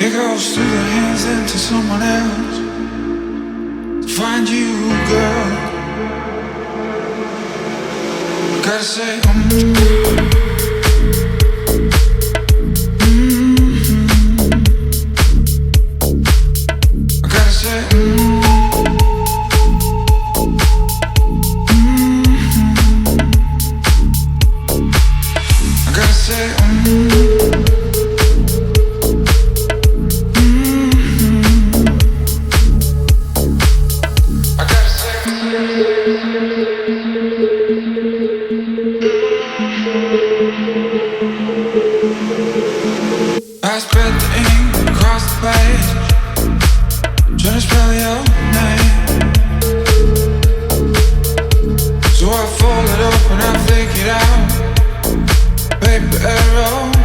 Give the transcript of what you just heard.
It goes through the hands into someone else to find you, girl. Gotta say, I gotta say, I gotta say, I spread the ink across the page, trying to spell your name. So I fold it up and I fake it out. Paper arrow.